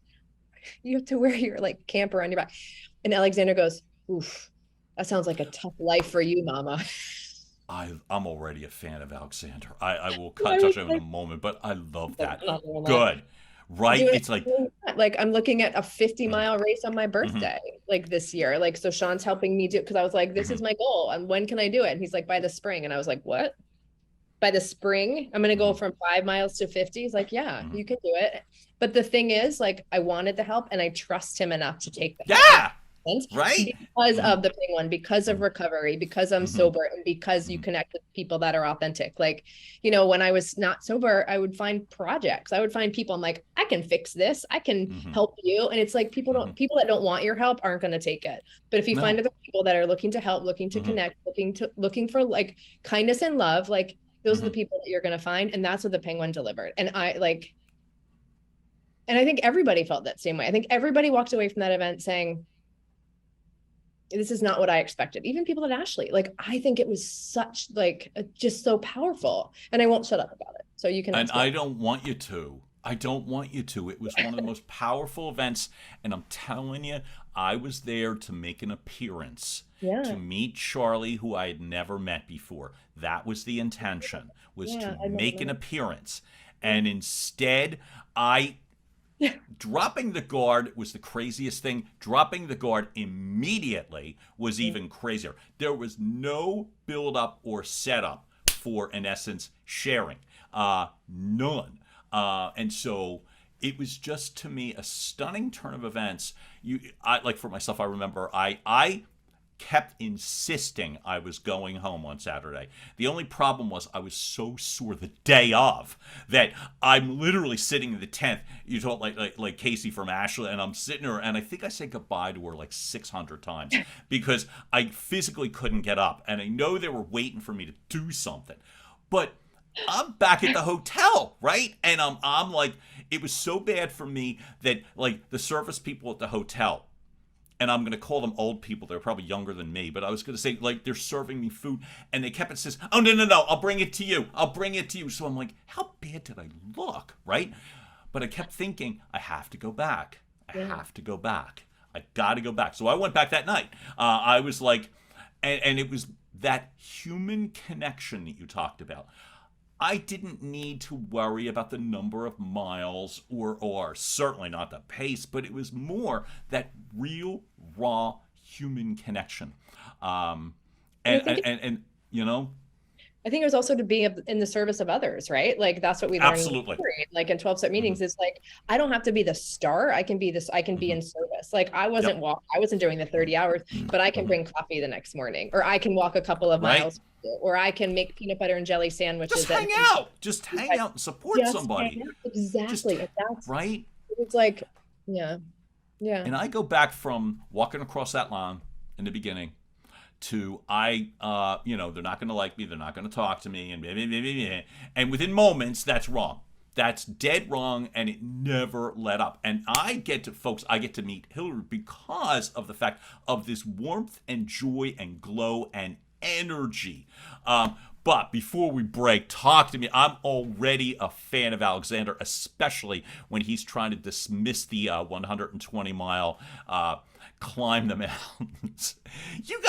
you have to wear your like camper on your back. And Alexander goes, oof, that sounds like a tough life for you, mama. I'm already a fan of Alexander. I will touch on him in a moment, but I love that. Good. Right? It's like I'm looking at a 50-mile race on my birthday, like this year. Like, so Sean's helping me do, because I was like, this is my goal. And when can I do it? And he's like, by the spring. And I was like, what? By the spring, I'm going to go from 5 miles to 50. He's like, yeah, you can do it. But the thing is, like, I wanted the help and I trust him enough to take that. Yeah. Right. Because of the penguin, because of recovery, because I'm sober, and because you connect with people that are authentic. Like, you know, when I was not sober, I would find projects. I would find people. I'm like, I can fix this. I can help you. And it's like people that don't want your help aren't going to take it. But if you find other people that are looking to help, looking to connect, looking for like kindness and love, like those are the people that you're going to find. And that's what the penguin delivered. And I think everybody felt that same way. I think everybody walked away from that event saying, this is not what I expected. Even people at Ashley, like, I think it was such like, just so powerful, and I won't shut up about it. So you can, and I don't want you to. It was one of the most powerful events. And I'm telling you, I was there to make an appearance, to meet Charlie, who I had never met before. That was the intention, was to make an appearance. And instead, dropping the guard was the craziest thing. Dropping the guard immediately was even crazier. There was no build-up or setup for, in essence, sharing. None. And so it was just, to me, a stunning turn of events. Like for myself, I remember I kept insisting I was going home on Saturday. The only problem was I was so sore the day of that I'm literally sitting in the tent. You told like Casey from Ashley, and I'm sitting there, and I think I said goodbye to her like 600 times because I physically couldn't get up, and I know they were waiting for me to do something, but I'm back at the hotel, right? And I'm like, it was so bad for me that like the service people at the hotel, and I'm going to call them old people. They're probably younger than me, but I was going to say, like, they're serving me food, and they kept says, oh, no, I'll bring it to you. So I'm like, how bad did I look, right? But I kept thinking, I have to go back. I got to go back. So I went back that night. I was like, and it was that human connection that you talked about. I didn't need to worry about the number of miles or certainly not the pace, but it was more that real, raw human connection. And you know, I think it was also to be in the service of others, right? Like that's what we learned. Absolutely. Like in 12-step meetings, is like, I don't have to be the star. I can be in service. Like I wasn't doing the 30 hours, but I can bring coffee the next morning, or I can walk a couple of miles, or I can make peanut butter and jelly sandwiches. Just hang out and support somebody. Exactly. That's right. It's like, yeah. And I go back from walking across that lawn in the beginning to they're not going to like me, they're not going to talk to me, and within moments, that's wrong. That's dead wrong, and it never let up. And I get to meet Hilary because of the fact of this warmth and joy and glow and energy. But before we break, talk to me. I'm already a fan of Alexander, especially when he's trying to dismiss the 120-mile climb the mountains. You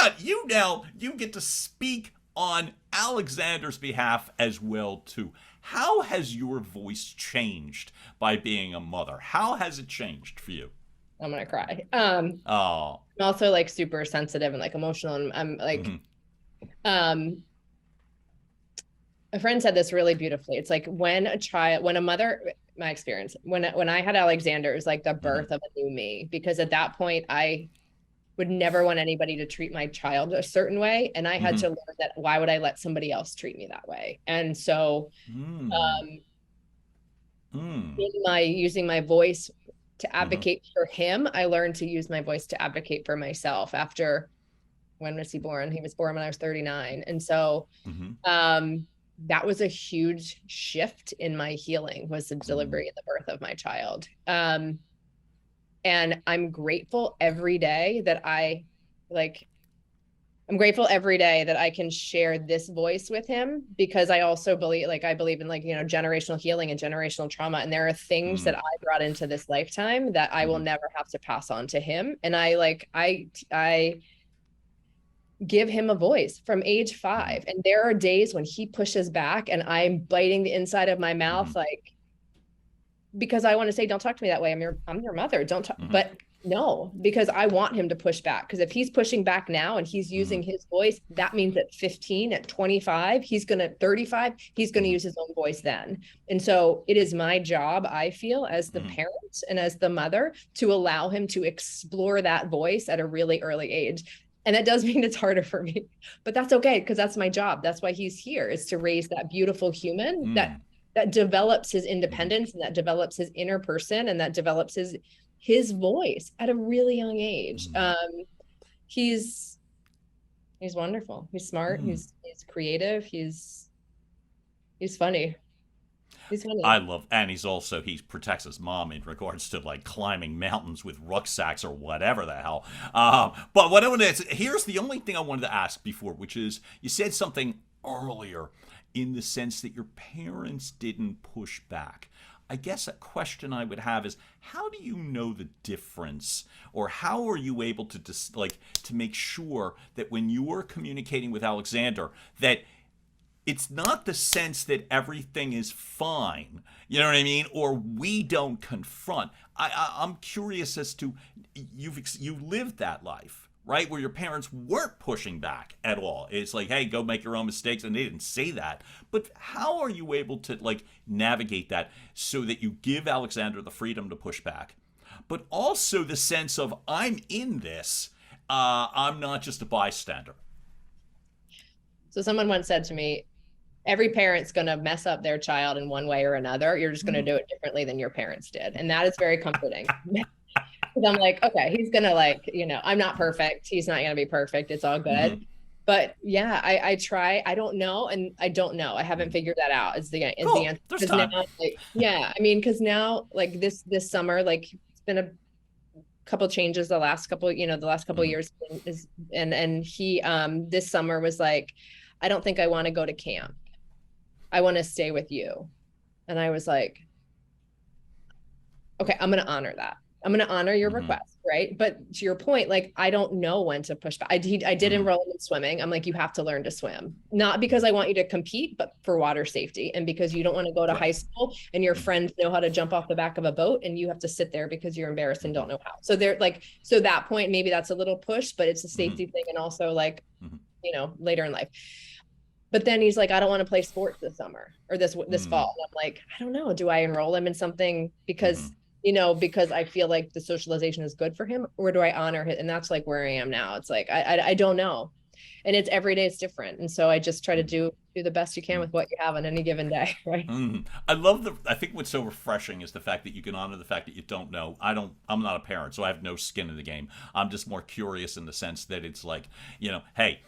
get to speak on Alexander's behalf as well too. How has your voice changed by being a mother? How has it changed for you? I'm gonna cry. Oh, I'm also like super sensitive and like emotional, and I'm like, a friend said this really beautifully. It's like when a mother, my experience, when I had Alexander, it was like the birth of a new me, because at that point I would never want anybody to treat my child a certain way. And I had to learn that why would I let somebody else treat me that way? And so using my voice to advocate for him, I learned to use my voice to advocate for myself after, when was he born? He was born when I was 39. And so that was a huge shift in my healing, was the delivery and the birth of my child. And I'm grateful every day that I'm grateful every day that I can share this voice with him, because I also believe in generational healing and generational trauma. And there are things that I brought into this lifetime that I will never have to pass on to him. And I give him a voice from age 5. And there are days when he pushes back and I'm biting the inside of my mouth, because I want to say, don't talk to me that way. I'm your mother. Don't talk. But no, because I want him to push back. Because if he's pushing back now and he's using his voice, that means at 15, at 25, 35, he's going to use his own voice then. And so it is my job, I feel, as the parent and as the mother, to allow him to explore that voice at a really early age. And that does mean it's harder for me, but that's okay, because that's my job. That's why he's here, is to raise that beautiful human that develops his independence, and that develops his inner person, and that develops his voice at a really young age. He's wonderful. He's smart. He's creative. He's funny. He's funny. And he protects his mom in regards to like climbing mountains with rucksacks or whatever the hell. But what I want to, here's the only thing I wanted to ask before, which is, you said something earlier in the sense that your parents didn't push back. I guess a question I would have is, how do you know the difference, or how are you able to to make sure that when you are communicating with Alexander, that it's not the sense that everything is fine, you know what I mean, or we don't confront. I'm curious as to, you lived that life, right, where your parents weren't pushing back at all. It's like, hey, go make your own mistakes, and they didn't say that. But how are you able to navigate that so that you give Alexander the freedom to push back, but also the sense of, I'm in this, I'm not just a bystander? So someone once said to me, every parent's going to mess up their child in one way or another. You're just going to do it differently than your parents did. And that is very comforting. I'm like, okay, he's going to I'm not perfect. He's not going to be perfect. It's all good. But yeah, I try. I don't know. And I don't know. I haven't figured that out is the answer. There's time. Now, because now this summer, it's been a couple changes the last couple years and he, this summer was like, I don't think I want to go to camp. I want to stay with you. And I was like, okay, I'm going to honor that. I'm going to honor your request. Right. But to your point, I don't know when to push back. I did enroll him in swimming. I'm like, you have to learn to swim, not because I want you to compete, but for water safety. And because you don't want to go to high school and your friends know how to jump off the back of a boat and you have to sit there because you're embarrassed and don't know how. So so that point, maybe that's a little push, but it's a safety thing. And also later in life. But then he's like, I don't want to play sports this summer or this fall. And I'm like, I don't know. Do I enroll him in something because I feel like the socialization is good for him, or do I honor it? And that's where I am now. It's like, I don't know. And it's every day it's different. And so I just try to do the best you can with what you have on any given day. Right. I think what's so refreshing is the fact that you can honor the fact that you don't know. I'm not a parent, so I have no skin in the game. I'm just more curious in the sense that it's hey,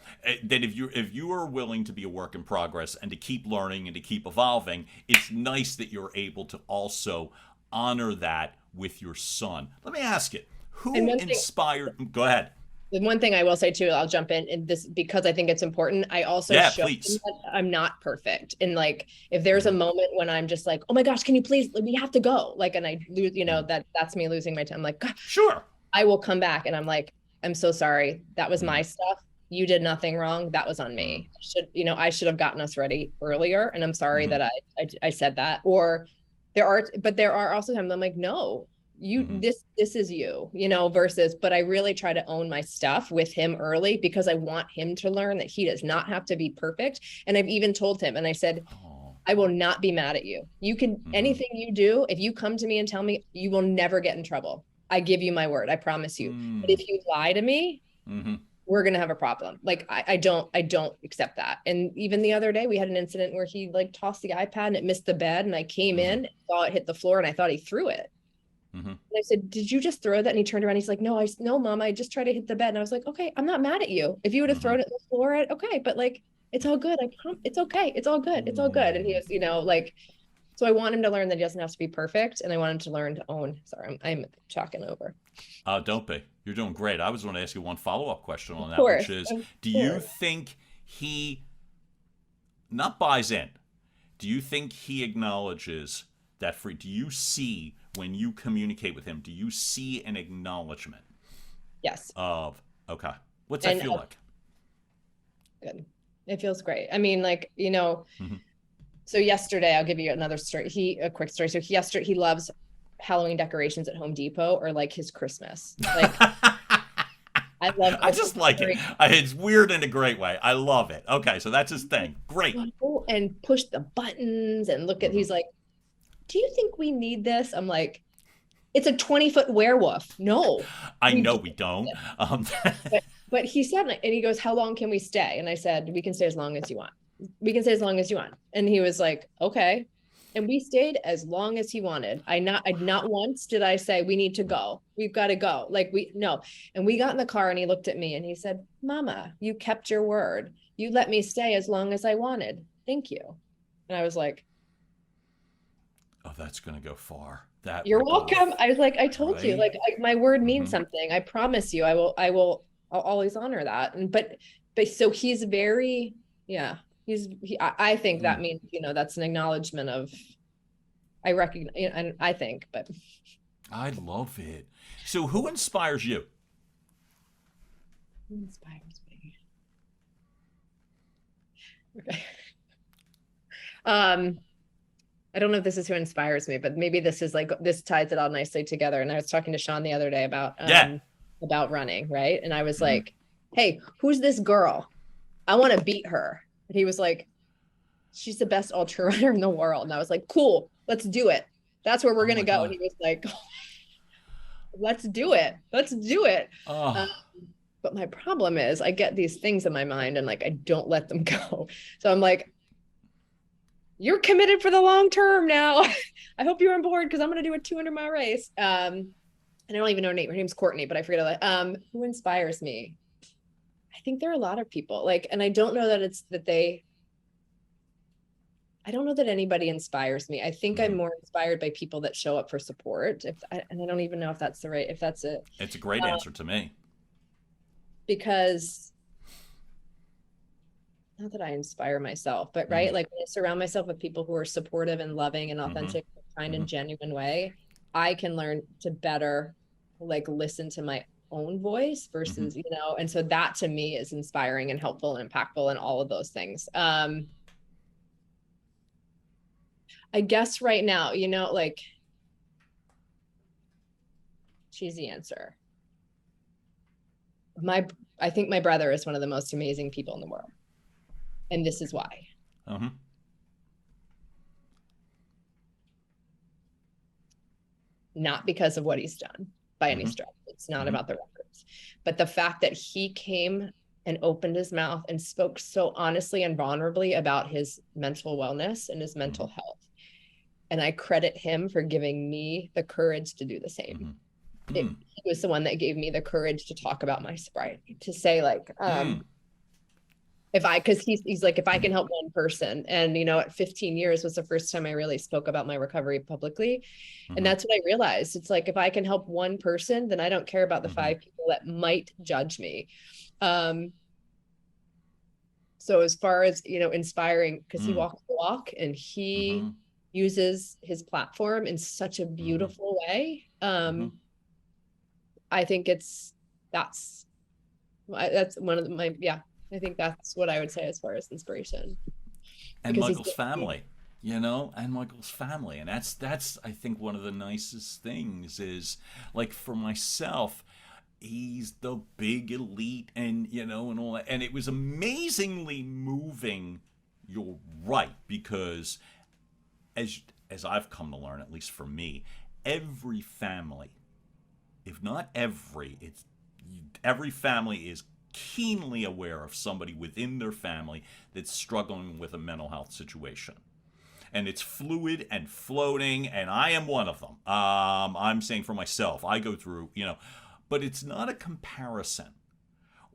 that if you are willing to be a work in progress and to keep learning and to keep evolving, it's nice that you're able to also honor that with your son. Let me ask you, who inspired? Go ahead. The one thing I will say too, I'll jump in this because I think it's important. I also show him that I'm not perfect. And like, if there's a moment when I'm just like, oh my gosh, can you please, we have to go. Like, and I lose, that's me losing my time. I'm like, God, sure. I will come back. And I'm like, I'm so sorry. That was my stuff. You did nothing wrong. That was on me. I should have gotten us ready earlier. And I'm sorry that I said that. Or there are also times I'm like, no, this is you, versus, but I really try to own my stuff with him early because I want him to learn that he does not have to be perfect. And I've even told him, and I said, I will not be mad at you. You can, anything you do, if you come to me and tell me, you will never get in trouble. I give you my word. I promise you. But if you lie to me, we're going to have a problem. Like, I don't accept that. And even the other day we had an incident where he like tossed the iPad and it missed the bed. And I came in, saw it hit the floor, and I thought he threw it. And I said, did you just throw that? And he turned around. He's like, no, Mom, I just tried to hit the bed. And I was like, okay, I'm not mad at you. If you would have thrown it on the floor, okay, but like, it's all good. It's okay. It's all good. It's all good. And he was, like, so I want him to learn that he doesn't have to be perfect. And I want him to learn to own. Sorry, I'm talking over. Don't be. You're doing great. I was going to ask you one follow-up question on that, course, which is, do you think he not buys in? Do you think he acknowledges that do you see when you communicate with him, do you see an acknowledgement? Yes. Okay. What's that feel like? Good. It feels great. I mean, like, so yesterday, I'll give you another story. A quick story. So he loves Halloween decorations at Home Depot, or like his Christmas. Like, I just like it. It's weird in a great way. I love it. Okay. So that's his thing. Great. And push the buttons and look at, he's like, do you think we need this? I'm like, it's a 20-foot werewolf. No. I know we don't. But he said, and he goes, how long can we stay? And I said, we can stay as long as you want. We can stay as long as you want. And he was like, okay. And we stayed as long as he wanted. Not once did I say, we need to go. We've got to go. Like, no. And we got in the car and he looked at me and he said, Mama, you kept your word. You let me stay as long as I wanted. Thank you. And I was like, oh, that's going to go far. You're welcome. I was like, I told you, like, my word means something. I promise you, I'll always honor that. And, but so he's very, I think that means, that's an acknowledgement of, I recognize, and I think, but. I love it. So who inspires you? Who inspires me? Okay. I don't know if this is who inspires me, but maybe this ties it all nicely together. And I was talking to Sean the other day about running, right? And I was like, hey, who's this girl? I want to beat her. And he was like, she's the best ultra runner in the world. And I was like, cool, let's do it. That's where we're going to go. God. And he was like, let's do it. Let's do it. Oh. But my problem is I get these things in my mind and like, I don't let them go. So I'm like, you're committed for the long term now. I hope you're on board because I'm going to do a 200-mile race. And I don't even know her name. Her name's Courtney, but I forget who inspires me. I think there are a lot of people like, and I don't know that I don't know that anybody inspires me. I think I'm more inspired by people that show up for support. And I don't even know if that's it. It's a great answer to me. Because not that I inspire myself, but right. Like when I surround myself with people who are supportive and loving and authentic, kind and genuine way, I can learn to better like listen to my own voice versus, and so that to me is inspiring and helpful and impactful and all of those things. I guess right now, like cheesy answer. I think my brother is one of the most amazing people in the world. And this is why. Not because of what he's done by any stretch. It's not about the records, but the fact that he came and opened his mouth and spoke so honestly and vulnerably about his mental wellness and his mental health. And I credit him for giving me the courage to do the same. He was the one that gave me the courage to talk about my sobriety, to say like, Because he's like, if I can help one person, and at 15 years was the first time I really spoke about my recovery publicly. And that's what I realized. It's like, if I can help one person, then I don't care about the 5 people that might judge me. So as far as, inspiring, because he walks the walk and he uses his platform in such a beautiful way. I think that's one of my, I think that's what I would say as far as inspiration. And Michael's family, and Michael's family. And that's, I think, one of the nicest things is, like, for myself, he's the big elite and, and all that. And it was amazingly moving. You're right, because as I've come to learn, at least for me, every family, if not every family is keenly aware of somebody within their family that's struggling with a mental health situation. And it's fluid and floating, and I am one of them. I'm saying for myself, I go through, but it's not a comparison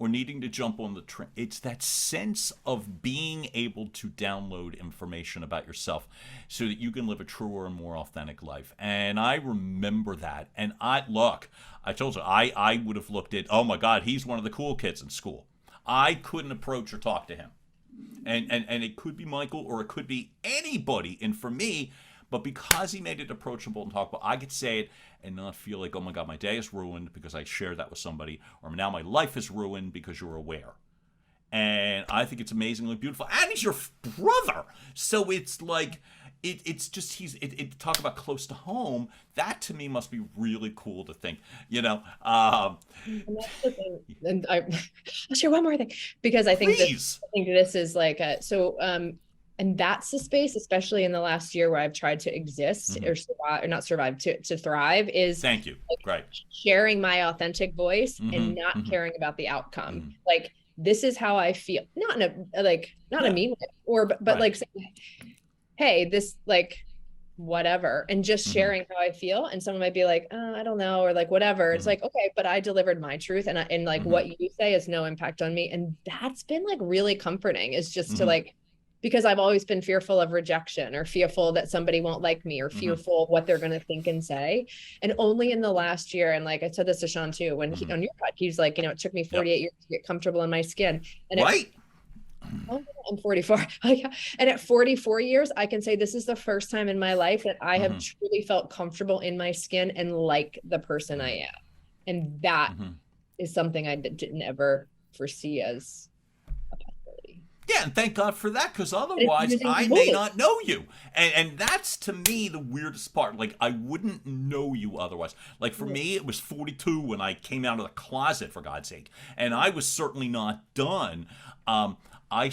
or needing to jump on the train. It's that sense of being able to download information about yourself so that you can live a truer and more authentic life. And I remember that. And I told you, I would have looked at, oh my God, he's one of the cool kids in school. I couldn't approach or talk to him. And it could be Michael or it could be anybody. And for me, but because he made it approachable and talkable, I could say it and not feel like, oh my God, my day is ruined because I shared that with somebody, or now my life is ruined because you're aware. And I think it's amazingly beautiful. And he's your brother. So it's like, it's just, talk about close to home. That to me must be really cool to think, And that's the thing. And I'll share one more thing, because I think this is like, and that's the space, especially in the last year, where I've tried to exist or survive, or not survive, to thrive, is thank you. Like, right. Sharing my authentic voice and not caring about the outcome. Like, this is how I feel, not in a mean way, but right. Like, hey, this, like, whatever, and just sharing how I feel. And someone might be like, oh, I don't know, or like, whatever. It's like, okay, but I delivered my truth, and like what you say has no impact on me. And that's been like really comforting, is just to like, because I've always been fearful of rejection, or fearful that somebody won't like me, or fearful of what they're going to think and say. And only in the last year, and like I said this to Sean too, when he, on your podcast, he's like, it took me 48 years to get comfortable in my skin. And right. I'm 44. And at 44 years, I can say this is the first time in my life that I have truly felt comfortable in my skin and like the person I am. And that is something I didn't ever foresee as a possibility. Yeah, and thank God for that, because otherwise I may not know you. And that's, to me, the weirdest part. Like, I wouldn't know you otherwise. Like, for me, it was 42 when I came out of the closet, for God's sake. And I was certainly not done. I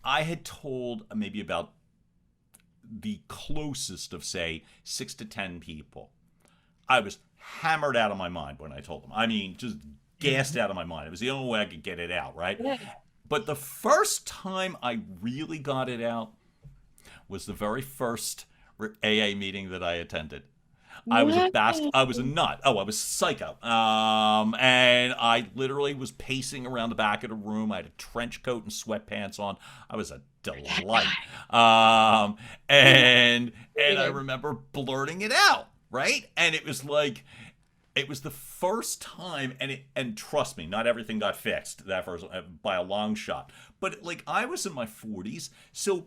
had told maybe about the closest of, say, 6 to 10 people. I was hammered out of my mind when I told them. I mean, just gassed out of my mind. It was the only way I could get it out, right? Yeah. But the first time I really got it out was the very first AA meeting that I attended. I was a nut. I was psycho. And I literally was pacing around the back of the room. I had a trench coat and sweatpants on. I was a delight. And I remember blurting it out, right? And it was like, it was the first time, and trust me, not everything got fixed that first by a long shot. But like, I was in my 40s, so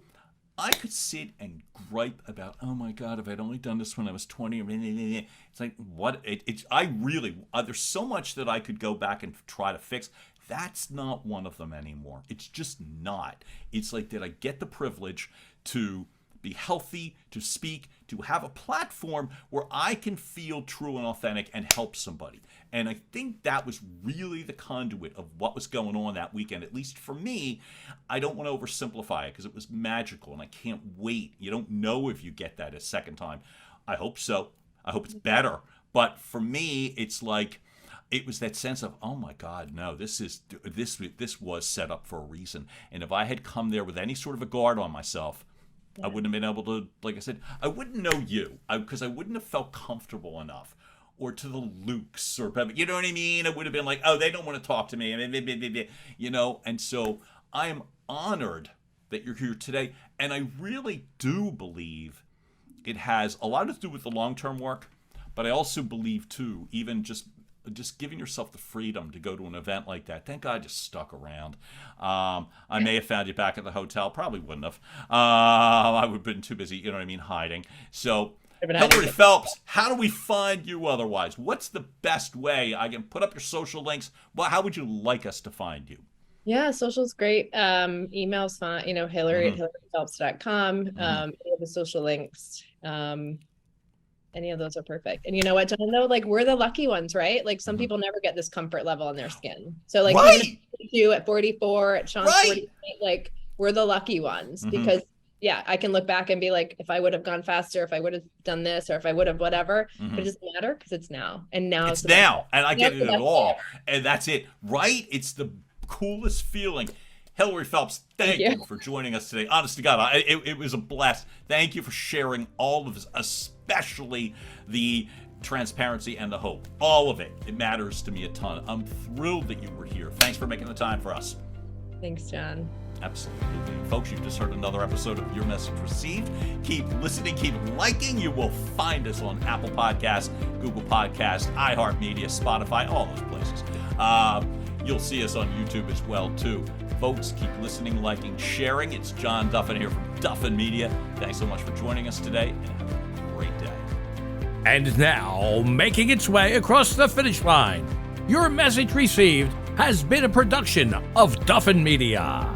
I could sit and gripe about, oh my God, if I'd only done this when I was 20. It's like, what? There's so much that I could go back and try to fix. That's not one of them anymore. It's just not. It's like, did I get the privilege to be healthy, to speak, to have a platform where I can feel true and authentic and help somebody? And I think that was really the conduit of what was going on that weekend, at least for me. I don't want to oversimplify it because it was magical and I can't wait. You don't know if you get that a second time. I hope so. I hope it's better. But for me, it's like, it was that sense of, oh my God, no, this was set up for a reason. And if I had come there with any sort of a guard on myself, I wouldn't have been able to, like I said, I wouldn't know you because I wouldn't have felt comfortable enough. Or to the Lukes, or, you know what I mean? It would have been like, oh, they don't want to talk to me, and so I am honored that you're here today. And I really do believe it has a lot to do with the long-term work, but I also believe too, even just giving yourself the freedom to go to an event like that. Thank God you stuck around. I may have found you back at the hotel. Probably wouldn't have. I would have been too busy, hiding. So, Hilary Phelps, how do we find you otherwise? What's the best way? I can put up your social links. Well, how would you like us to find you? Yeah, social's great. Email's fine. Hilary at hilaryphelps.com. Any of the social links. Any of those are perfect. And you know what, John, though, we're the lucky ones, right? Some people never get this comfort level in their skin. So right. You at 44, at Sean's right. 48, we're the lucky ones because I can look back and be like, if I would have gone faster, if I would have done this, or if I would have whatever, but it doesn't matter because it's now. And now it's now. And I get it at all. And that's it, right? It's the coolest feeling. Hilary Phelps, thank you for joining us today. Honest to God, it was a blast. Thank you for sharing all of this, especially the transparency and the hope. All of it. It matters to me a ton. I'm thrilled that you were here. Thanks for making the time for us. Thanks, John. Absolutely. Folks, you've just heard another episode of Your Message Received. Keep listening, keep liking. You will find us on Apple Podcasts, Google Podcasts, iHeartMedia, Spotify, all those places. You'll see us on YouTube as well, too. Folks, keep listening, liking, sharing. It's John Duffin here from Duffin Media. Thanks so much for joining us today, and have a great day. And now, making its way across the finish line, Your Message Received has been a production of Duffin Media.